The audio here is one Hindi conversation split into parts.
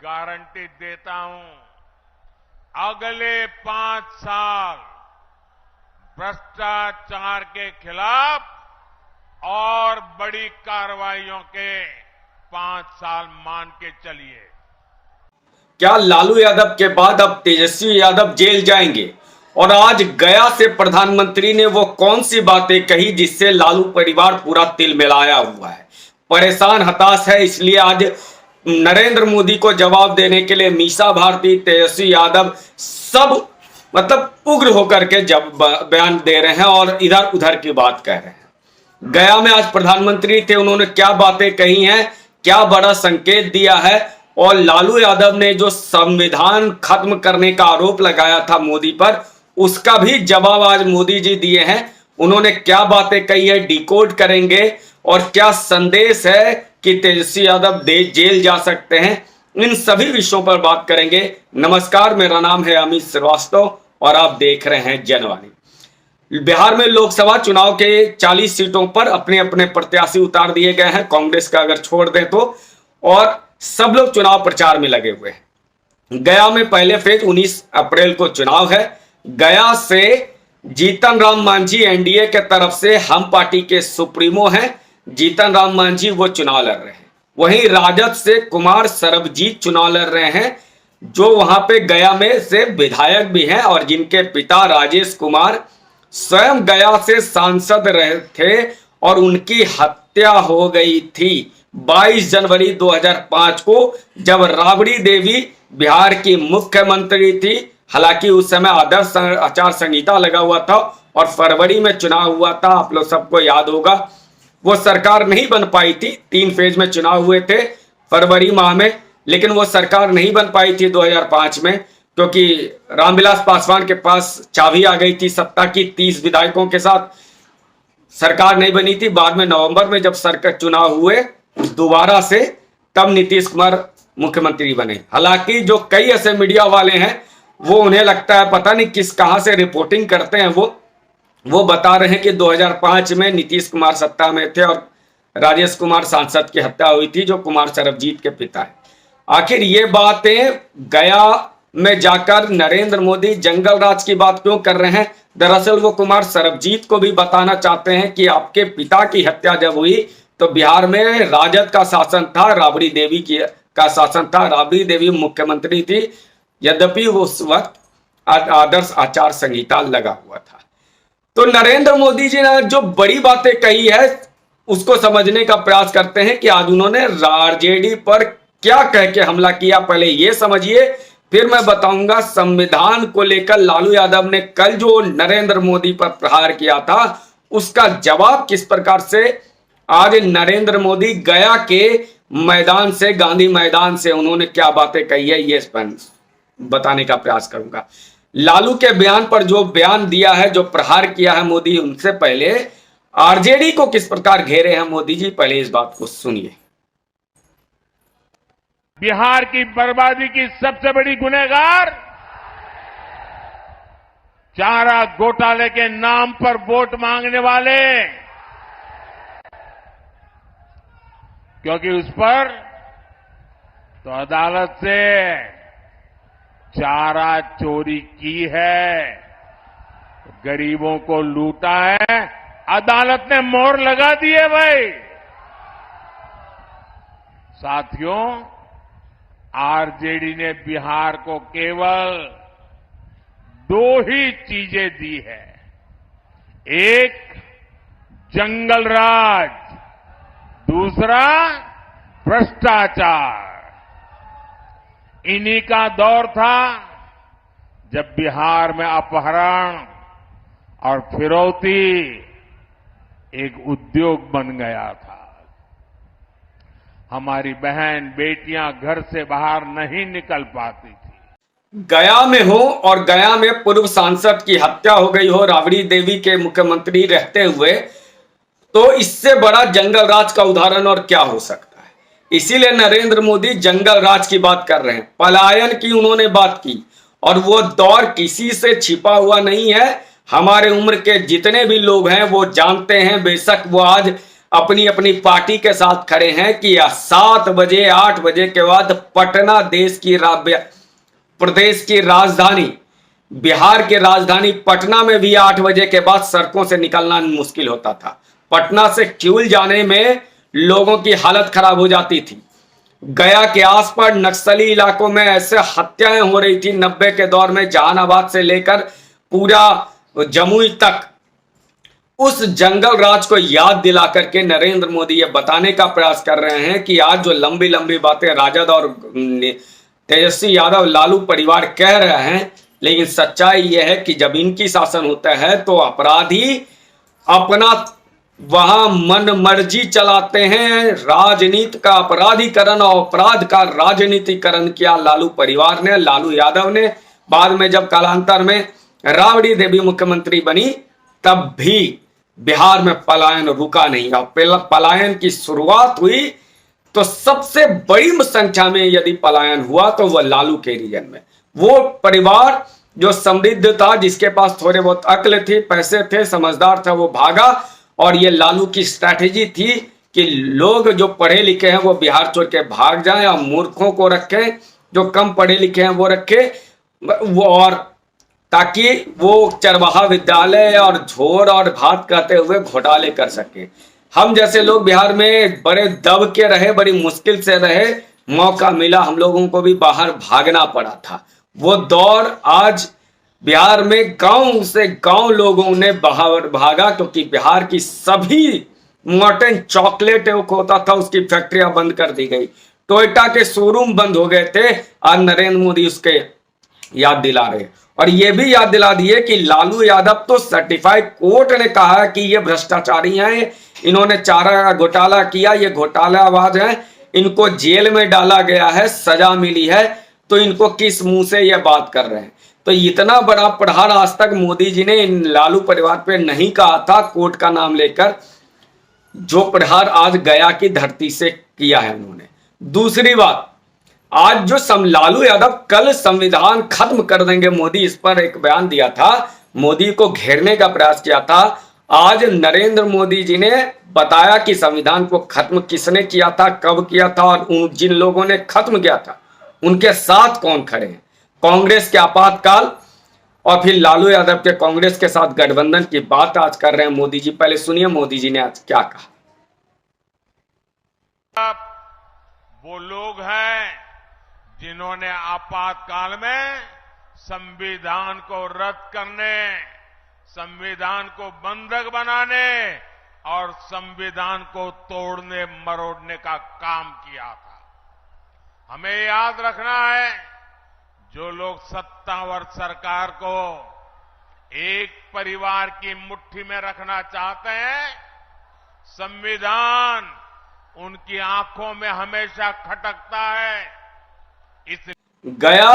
गारंटी देता हूं, अगले 5 साल भ्रष्टाचार के खिलाफ और बड़ी कार्रवाइयों के 5 साल मान के चलिए। क्या लालू यादव के बाद अब तेजस्वी यादव जेल जाएंगे? और आज गया से प्रधानमंत्री ने वो कौन सी बातें कही जिससे लालू परिवार पूरा तिलमिलाया हुआ है, परेशान हताश है। इसलिए आज नरेंद्र मोदी को जवाब देने के लिए मीसा भारती, तेजस्वी यादव सब उग्र होकर के जब बयान दे रहे हैं और इधर उधर की बात कह रहे हैं। गया में आज प्रधानमंत्री थे, उन्होंने क्या बातें कही हैं, क्या बड़ा संकेत दिया है, और लालू यादव ने जो संविधान खत्म करने का आरोप लगाया था मोदी पर, उसका भी जवाब आज मोदी जी दिए हैं। उन्होंने क्या बातें कही है डिकोड करेंगे, और क्या संदेश है कि तेजस्वी यादव जेल जा सकते हैं, इन सभी विषयों पर बात करेंगे। नमस्कार, मेरा नाम है अमित श्रीवास्तव और आप देख रहे हैं जनवाणी। बिहार में लोकसभा चुनाव के 40 सीटों पर अपने अपने प्रत्याशी उतार दिए गए हैं, कांग्रेस का अगर छोड़ दें तो, और सब लोग चुनाव प्रचार में लगे हुए हैं। गया में पहले फेज 19 अप्रैल को चुनाव है। गया से जीतन राम मांझी एनडीए के तरफ से हम पार्टी के सुप्रीमो हैं, जीतन राम मांझी वो चुनाव लड़ रहे हैं। वहीं राजद से कुमार सरबजीत चुनाव लड़ रहे हैं, जो वहां पे गया में से विधायक भी हैं और जिनके पिता राजेश कुमार स्वयं गया से सांसद रहे थे और उनकी हत्या हो गई थी 22 जनवरी 2005 को, जब राबड़ी देवी बिहार की मुख्यमंत्री थी। हालांकि उस समय आदर्श आचार संहिता लगा हुआ था और फरवरी में चुनाव हुआ था, आप लोग सबको याद होगा। वो सरकार नहीं बन पाई थी, 3 फेज में चुनाव हुए थे फरवरी माह में, लेकिन वो सरकार नहीं बन पाई थी 2005 में, क्योंकि रामविलास पासवान के पास चाबी आ गई थी सत्ता की, 30 विधायकों के साथ सरकार नहीं बनी थी। बाद में नवंबर में जब सरकार चुनाव हुए दोबारा से, तब नीतीश कुमार मुख्यमंत्री बने। हालांकि जो कई ऐसे मीडिया वाले हैं, वो उन्हें लगता है पता नहीं कहां से रिपोर्टिंग करते हैं, वो बता रहे हैं कि 2005 में नीतीश कुमार सत्ता में थे और राजेश कुमार सांसद की हत्या हुई थी, जो कुमार सरबजीत के पिता है। आखिर ये बातें गया में जाकर नरेंद्र मोदी जंगल राज की बात क्यों कर रहे हैं? दरअसल वो कुमार सरबजीत को भी बताना चाहते हैं कि आपके पिता की हत्या जब हुई तो बिहार में राजद का शासन था, राबड़ी देवी का शासन था, राबड़ी देवी मुख्यमंत्री थी, यद्यपि उस वक्त आदर्श आचार संहिता लगा हुआ था। तो नरेंद्र मोदी जी ने जो बड़ी बातें कही है उसको समझने का प्रयास करते हैं कि आज उन्होंने आरजेडी पर क्या कह के हमला किया, पहले ये समझिए, फिर मैं बताऊंगा संविधान को लेकर लालू यादव ने कल जो नरेंद्र मोदी पर प्रहार किया था उसका जवाब किस प्रकार से आज नरेंद्र मोदी गया के मैदान से, गांधी मैदान से उन्होंने क्या बातें कही है, ये बताने का प्रयास करूंगा। लालू के बयान पर जो बयान दिया है, जो प्रहार किया है मोदी, उनसे पहले आरजेडी को किस प्रकार घेरे हैं मोदी जी, पहले इस बात को सुनिए। बिहार की बर्बादी की सबसे बड़ी गुनहगार चारा घोटाले के नाम पर वोट मांगने वाले, क्योंकि उस पर तो अदालत से चारा चोरी की है, गरीबों को लूटा है, अदालत ने मोहर लगा दी है भाई। साथियों, आरजेडी ने बिहार को केवल 2 ही चीजें दी है, एक जंगल राज, दूसरा भ्रष्टाचार। इन्हीं का दौर था जब बिहार में अपहरण और फिरौती एक उद्योग बन गया था। हमारी बहन बेटियां घर से बाहर नहीं निकल पाती थी। गया में हो और गया में पूर्व सांसद की हत्या हो गई हो राबड़ी देवी के मुख्यमंत्री रहते हुए, तो इससे बड़ा जंगल राज का उदाहरण और क्या हो सकता है। इसीलिए नरेंद्र मोदी जंगल राज की बात कर रहे हैं, पलायन की उन्होंने बात की, और वो दौर किसी से छिपा हुआ नहीं है। हमारे उम्र के जितने भी लोग हैं वो जानते हैं, बेशक वो आज अपनी अपनी पार्टी के साथ खड़े हैं कि 7 बजे 8 बजे के बाद पटना प्रदेश की राजधानी, बिहार की राजधानी पटना में भी 8 बजे के बाद सड़कों से निकलना मुश्किल होता था। पटना से क्यूल जाने में लोगों की हालत खराब हो जाती थी। गया के आसपास नक्सली इलाकों में ऐसे हत्याएं हो रही थी 90 के दौर में, जहानाबाद से लेकर पूरा जमुई तक। उस जंगल राज को याद दिला करके नरेंद्र मोदी ये बताने का प्रयास कर रहे हैं कि आज जो लंबी लंबी बातें राजद और तेजस्वी यादव लालू परिवार कह रहे हैं, लेकिन सच्चाई यह है कि जब इनकी शासन होता है तो अपराधी अपना वहां मन मर्जी चलाते हैं। राजनीति का अपराधीकरण और अपराध का राजनीतिकरण किया लालू परिवार ने, लालू यादव ने। बाद में जब कालांतर में राबड़ी देवी मुख्यमंत्री बनी तब भी बिहार में पलायन रुका नहीं। और पलायन की शुरुआत हुई तो सबसे बड़ी संख्या में यदि पलायन हुआ तो वह लालू के रीजन में। वो परिवार जो समृद्ध था, जिसके पास थोड़े बहुत अक्ल थी, पैसे थे, समझदार था, वो भागा। और ये लालू की स्ट्रैटेजी थी कि लोग जो पढ़े लिखे हैं वो बिहार छोड़ के भाग जाएं और मूर्खों को रखें, जो कम पढ़े लिखे हैं वो रखे, वो और ताकि वो चरवाहा विद्यालय और झोर और भात कहते हुए घोटाले कर सके। हम जैसे लोग बिहार में बड़े दब के रहे, बड़ी मुश्किल से रहे, मौका मिला, हम लोगों को भी बाहर भागना पड़ा था। वो दौर आज बिहार में गांव से गांव लोगों ने बाहर भागा, क्योंकि बिहार की सभी मॉर्टन चॉकलेट होता था उसकी फैक्ट्रियां बंद कर दी गई, टोयोटा के शोरूम बंद हो गए थे। आज नरेंद्र मोदी उसके याद दिला रहे, और ये भी याद दिला दिए कि लालू यादव तो सर्टिफाइड कोर्ट ने कहा कि ये भ्रष्टाचारी हैं, इन्होंने चारा घोटाला किया, ये घोटालाबाज हैं, इनको जेल में डाला गया है, सजा मिली है, तो इनको किस मुंह से ये बात कर रहे हैं। तो इतना बड़ा प्रहार आज तक मोदी जी ने इन लालू परिवार पे नहीं कहा था कोर्ट का नाम लेकर, जो प्रहार आज गया की धरती से किया है उन्होंने। दूसरी बात, आज जो लालू यादव कल संविधान खत्म कर देंगे मोदी, इस पर एक बयान दिया था, मोदी को घेरने का प्रयास किया था। आज नरेंद्र मोदी जी ने बताया कि संविधान को खत्म किसने किया था, कब किया था, और जिन लोगों ने खत्म किया था उनके साथ कौन खड़े हैं। कांग्रेस के आपातकाल और फिर लालू यादव के कांग्रेस के साथ गठबंधन की बात आज कर रहे हैं मोदी जी। पहले सुनिए मोदी जी ने आज क्या कहा। वो लोग हैं जिन्होंने आपातकाल में संविधान को रद्द करने, संविधान को बंधक बनाने और संविधान को तोड़ने मरोड़ने का काम किया था। हमें याद रखना है, जो लोग सत्तावर सरकार को एक परिवार की मुट्ठी में रखना चाहते हैं, संविधान उनकी आंखों में हमेशा खटकता है। इस गया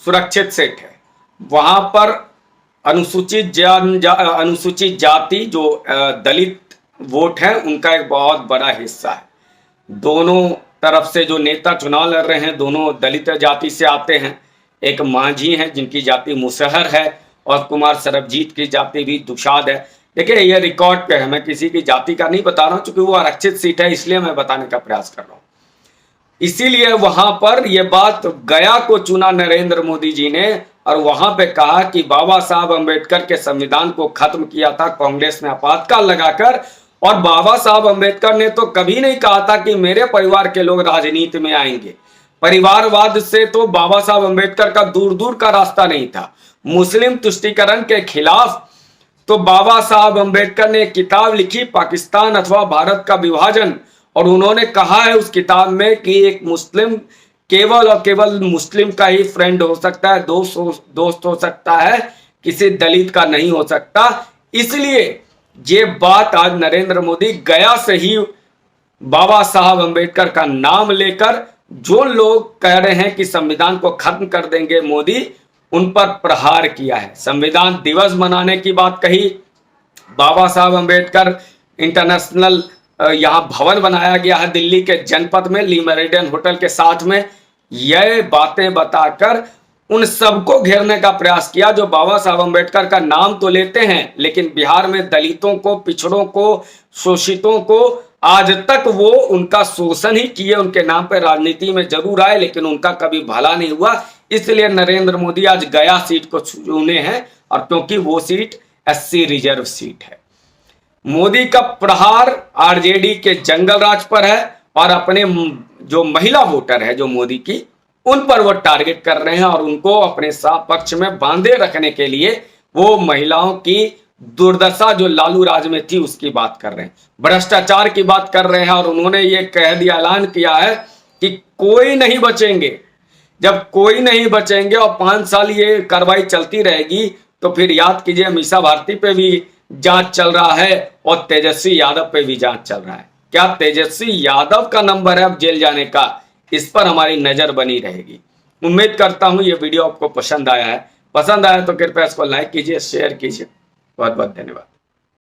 सुरक्षित सीट है, वहां पर अनुसूचित जाति जो दलित वोट है उनका एक बहुत बड़ा हिस्सा है। दोनों तरफ से जो नेता चुनाव लड़ रहे हैं दोनों दलित जाति से आते हैं। एक मांझी है जिनकी जाति मुसहर है और कुमार सरबजीत की जाति भी दुशाद है। देखिए ये रिकॉर्ड पे है, मैं किसी की जाति का नहीं बता रहा हूं, क्योंकि वो आरक्षित सीट है इसलिए मैं बताने का प्रयास कर रहा हूं। इसीलिए वहां पर यह बात गया को चुना नरेंद्र मोदी जी ने और वहां पे कहा कि बाबा साहब अंबेडकर के संविधान को खत्म किया था कांग्रेस ने आपातकाल लगाकर। और बाबा साहब अंबेडकर ने तो कभी नहीं कहा था कि मेरे परिवार के लोग राजनीति में आएंगे। परिवारवाद से तो बाबा साहब अंबेडकर का दूर दूर का रास्ता नहीं था। मुस्लिम तुष्टीकरण के खिलाफ तो बाबा साहब अंबेडकर ने एक किताब लिखी, पाकिस्तान अथवा भारत का विभाजन, और उन्होंने कहा है उस किताब में कि एक मुस्लिम केवल और केवल मुस्लिम का ही फ्रेंड हो सकता है, दोस्त हो सकता है, किसी दलित का नहीं हो सकता। इसलिए ये बात आज नरेंद्र मोदी गया से ही बाबा साहब अंबेडकर का नाम लेकर जो लोग कह रहे हैं कि संविधान को खत्म कर देंगे मोदी, उन पर प्रहार किया है। संविधान दिवस मनाने की बात कही, बाबा साहब अंबेडकर इंटरनेशनल यहाँ भवन बनाया गया है दिल्ली के जनपद में ली मेरिडियन होटल के साथ में। यह बातें बताकर उन सबको घेरने का प्रयास किया जो बाबा साहब अंबेडकर का नाम तो लेते हैं लेकिन बिहार में दलितों को, पिछड़ों को, शोषितों को आज तक वो उनका शोषण ही किए, उनके नाम पे राजनीति में जरूर आए लेकिन उनका कभी भला नहीं हुआ। इसलिए नरेंद्र मोदी आज गया सीट को चुने हैं, और क्योंकि वो सीट SC रिजर्व सीट है। मोदी का प्रहार आरजेडी के जंगल राज पर है, और अपने जो महिला वोटर है जो मोदी की, उन पर वो टारगेट कर रहे हैं, और उनको अपने पक्ष में बांधे रखने के लिए वो महिलाओं की दुर्दशा जो लालू राज में थी उसकी बात कर रहे हैं, भ्रष्टाचार की बात कर रहे हैं। और उन्होंने ये कह दिया, ऐलान किया है कि कोई नहीं बचेंगे। जब कोई नहीं बचेंगे और 5 साल ये कार्रवाई चलती रहेगी, तो फिर याद कीजिए मीसा भारती पे भी जांच चल रहा है और तेजस्वी यादव पे भी जांच चल रहा है। क्या तेजस्वी यादव का नंबर है अब जेल जाने का? इस पर हमारी नजर बनी रहेगी। उम्मीद करता हूं ये वीडियो आपको पसंद आया है। पसंद आया तो कृपया इसको लाइक कीजिए, शेयर कीजिए। बहुत बहुत धन्यवाद।